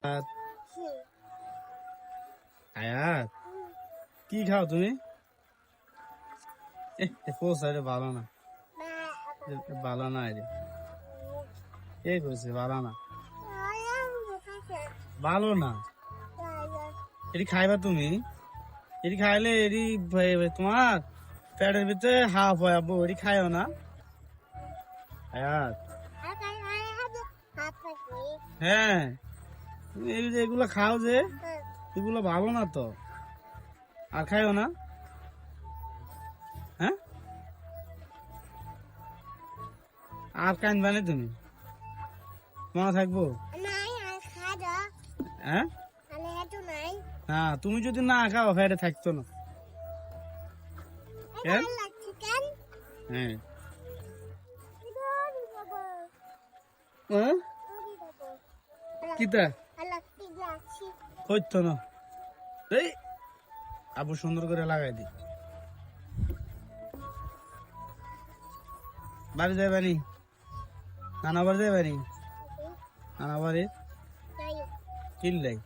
আয়াত কি খাও তুমি? পোষারে ভালো না, ভালো না রে। কে কইছে ভালো না? ভালো না এটি খাইবা তুমি? এটি খাইলে এটি তোমার পেটের ভিতরে হাফ হয় আব্বু, এটি খাইও না। আয়াত হ্যাঁ, এই যে এগুলো খাও যে, এগুলো ভালো না তো, আর খাইও না। হ্যাঁ, আর কাইনবা না তুমি, মনে থাকবো। হ্যাঁ না, তুমি যদি না খাও ফেরে থাকতো না। হ্যাঁ হ্যাঁ, কিতা হইতো না। এই আবু সুন্দর করে লাগাই দি। বাড়ি যাই বানি, নানা বাড়ি যাই বানি, নানা বাড়ি কিনলাই।